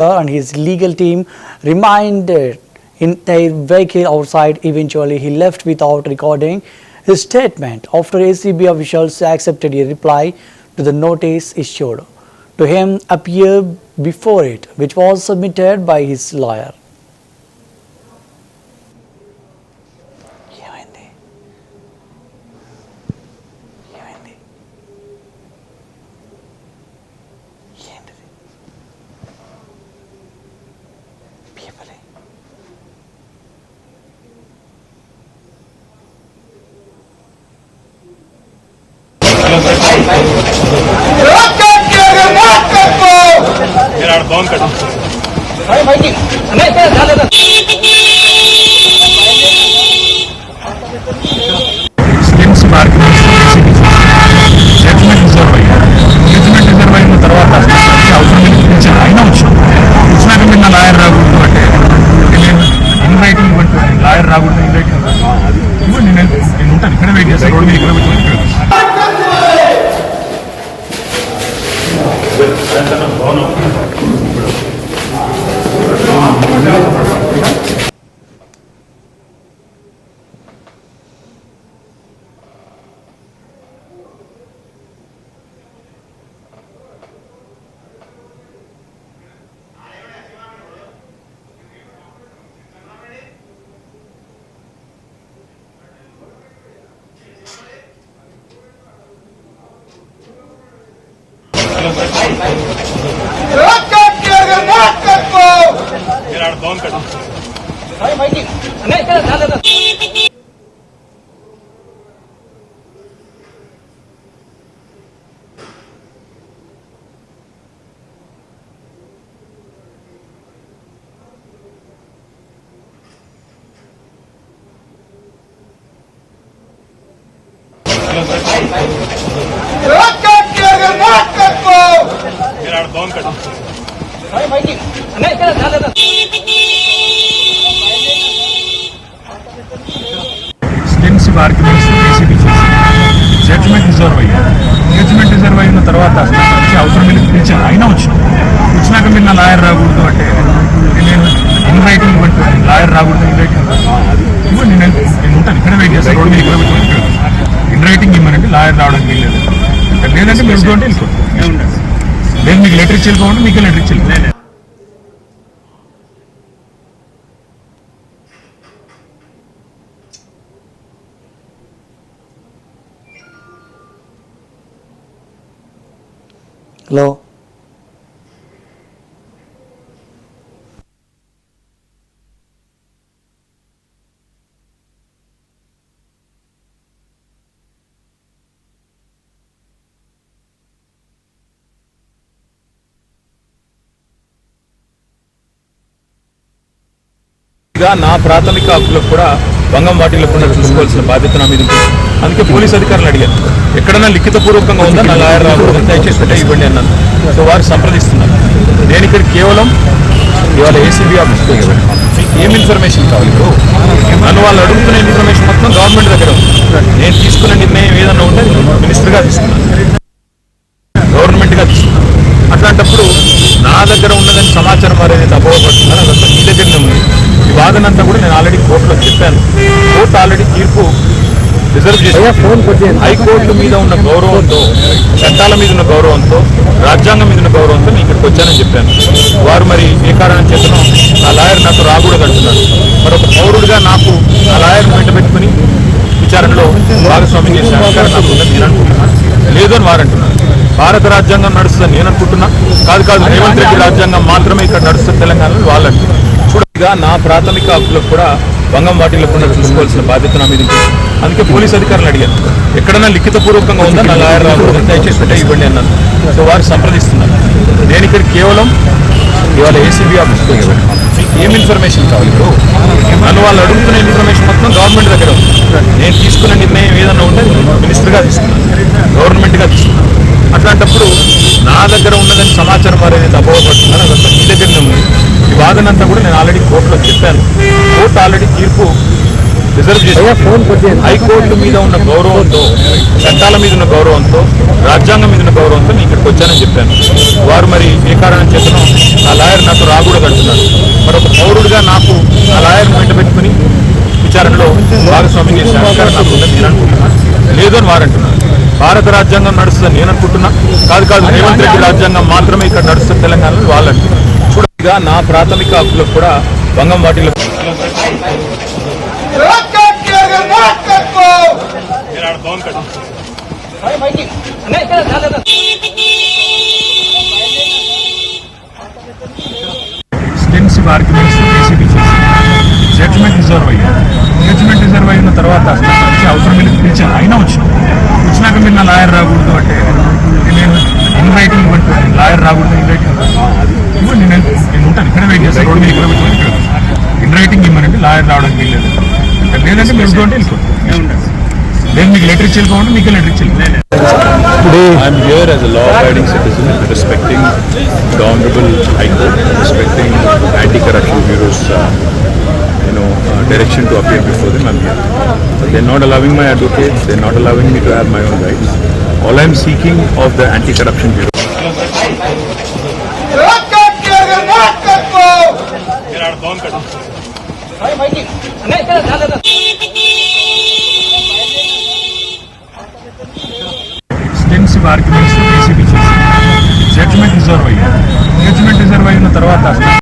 and his legal team remained in their vehicle outside. Eventually, he left without recording his statement after ACB officials accepted a reply to the notice issued to him appear before it, which was submitted by his lawyer. Extensive arguments ACB judgment reserve engagement reserve అయిన తర్వాత అవసరం లేదు పిలిచాను అయినా వచ్చినాక మీరు నా lawyer రాకూడదు అంటే నేను ఇన్ రైటింగ్ ఇవ్వండి లాయర్ రాకూడదు ఇన్ రైటింగ్ ఇవ్వండి నేను ఉంటాను ఇక్కడ వెయిట్ చేస్తాను రోడ్డు మీద ఇక్కడ ఇన్ రైటింగ్ ఇవ్వనండి లాయర్ రావడానికి వీల్లేదు లేదంటే మీరు ఉంటే వెళ్ళిపోండి లేదు మీకు లెటర్ ఇచ్చి వెళ్ళిపోండి మీకు లెటర్ ఇచ్చి వెళ్ళిపోండి. Hello. నా ప్రాథమిక హక్కులకు కూడా భంగం వాటిల్లకుండా చూసుకోవాల్సిన బాధ్యత నా మీద ఉంటుంది. అందుకే పోలీస్ అధికారులు అడిగారు ఎక్కడైనా లిఖితపూర్వకంగా ఉందా నా లాయర్ రాకూడదు దయచేసి ఇవ్వండి అన్నాను. సో వారు సంప్రదిస్తున్నారు. నేను ఇక్కడ కేవలం ఇవాళ ఏసీబీ ఆఫీస్కి ఏం ఇన్ఫర్మేషన్ కావాలి ఇప్పుడు నన్ను వాళ్ళు అడుగుతున్న ఇన్ఫర్మేషన్ మొత్తం గవర్నమెంట్ దగ్గర ఉంది. నేను తీసుకున్న నిర్ణయం ఏదన్నా ఉంటే మినిస్టర్గా తీసుకున్నాను, గవర్నమెంట్గా తీసుకున్నాను. అట్లాంటప్పుడు నా దగ్గర ఉన్నదని సమాచారం అనేది అపోహపడుతున్నాను. అదంతా మీ దగ్గరనే ఉంది. ఈ వాదనంతా కూడా నేను ఆల్రెడీ కోర్టులో చెప్పాను. కోర్టు ఆల్రెడీ తీర్పు రిజర్వ్ చేసి హైకోర్టు మీద ఉన్న గౌరవంతో, చట్టాల మీద ఉన్న గౌరవంతో, రాజ్యాంగం మీద ఉన్న గౌరవంతో నేను ఇక్కడికి వచ్చానని చెప్పాను. వారు మరి ఏ కారణం చేతనో ఆ లాయర్ నాకు రాకూడదు అంటున్నారు. మరొక పౌరుడిగా నాకు ఆ లాయర్ను వెంటబెట్టుకుని విచారణలో భాగస్వామ్యం చేసే అధికారం నాకు ఉందని నేను అనుకుంటున్నాను. లేదు అని వారు అంటున్నారు. భారత రాజ్యాంగం నడుస్తుందని నేను అనుకుంటున్నా. కాదు రేవంత్ రెడ్డి రాజ్యాంగం మాత్రమే ఇక్కడ నడుస్తుంది తెలంగాణలో వాళ్ళు అంటున్నారు. చూడగా నా ప్రాథమిక హక్కులకు కూడా భంగం వాటిల్లకుండా చూసుకోవాల్సిన బాధ్యత నా మీద ఉంటుంది. అందుకే పోలీస్ అధికారులు అడిగారు ఎక్కడైనా లిఖితపూర్వకంగా ఉందా నా లాయర్ రాకూడదు దయచేసి ఇవ్వండి అన్నాను. సో వారు సంప్రదిస్తున్నారు. నేను ఇక్కడ కేవలం ఇవాళ ఏసీబీ ఆఫీస్కి ఏం ఇన్ఫర్మేషన్ కావాలి ఇప్పుడు నన్ను వాళ్ళు అడుగుతున్న ఇన్ఫర్మేషన్ మొత్తం గవర్నమెంట్ దగ్గర ఉంది. నేను తీసుకున్న నిర్ణయం ఏదన్నా ఉంటే మినిస్టర్గా తీసుకున్నాను, గవర్నమెంట్గా తీసుకున్నాను. అట్లాంటప్పుడు నా దగ్గర ఉన్నదని సమాచారం అనేది అపోహపడుతున్నాను. అదంతా మీ దగ్గరనే ఉంది. ఈ వాదనంతా కూడా నేను ఆల్రెడీ కోర్టులో చెప్పాను. కోర్టు ఆల్రెడీ తీర్పు రిజర్వ్ చేసి హైకోర్టు మీద ఉన్న గౌరవంతో, చట్టాల మీద ఉన్న గౌరవంతో, రాజ్యాంగం మీద ఉన్న గౌరవంతో నేను ఇక్కడికి వచ్చానని చెప్పాను. వారు మరి ఏ కారణం చేతనో ఆ లాయర్ నాతో రాకూడదు అంటున్నారు. మరొక పౌరుడిగా నాకు ఆ లాయర్ని వెంట పెట్టుకుని విచారణలో భాగస్వామ్యం చేసే అధికారం నాకు ఉందని నేను అనుకుంటున్నాను. లేదు అని వారు అంటున్నారు. భారత రాజ్యాంగం నడుస్తుందని నేను అనుకుంటున్నా. కాదు రేవంత్ రెడ్డి రాజ్యాంగం మాత్రమే ఇక్కడ నడుస్తుంది తెలంగాణలో వాళ్ళు అంటున్నారు. చూడగా నా ప్రాథమిక హక్కులకు కూడా భంగం వాటిల్లో ఎక్స్టెన్సివ్ ఆర్గ్యుమెంట్స్ ఏసీబీ చేసి జడ్జ్మెంట్ రిజర్వ్ అయ్యారు. జడ్జ్మెంట్ రిజర్వ్ అయిన తర్వాత అవసరం మీద పిలిచాను, అయినా వచ్చినాక మీరు నా లాయర్ రాకూడదు అంటే నేను ఇన్ రైటింగ్ ఇవ్వండి, లాయర్ రాకూడదు ఇన్ రైటింగ్ ఇవ్వండి, నేను ఉంటాను ఇక్కడ వెయిట్ చేస్తాను. రోడ్డు మీద ఇక్కడ పెట్టుకుని ఇక్కడ ఇన్ రైటింగ్ ఇవ్వనండి, లాయర్ రావడానికి వీల్లేదు. లేదంటే మీరు ఉంటే వెళ్ళిపోండి. లేదు మీకు లెటర్ ఇచ్చి వెళ్ళిపోండి, మీకు లెటర్ ఇచ్చి వెళ్ళిపోండి. I'm here as a law-abiding citizen, respecting the Honorable High Court, respecting Anti-Corruption Bureau's, direction to appear before them. I'm here. But they're not allowing my advocates. They're not allowing me to have my own rights. All I'm seeking of the Anti-Corruption Bureau. Extensive arguments ACB చేసి judgement reserve అయ్యారు. Judgement reserve అయిన తర్వాత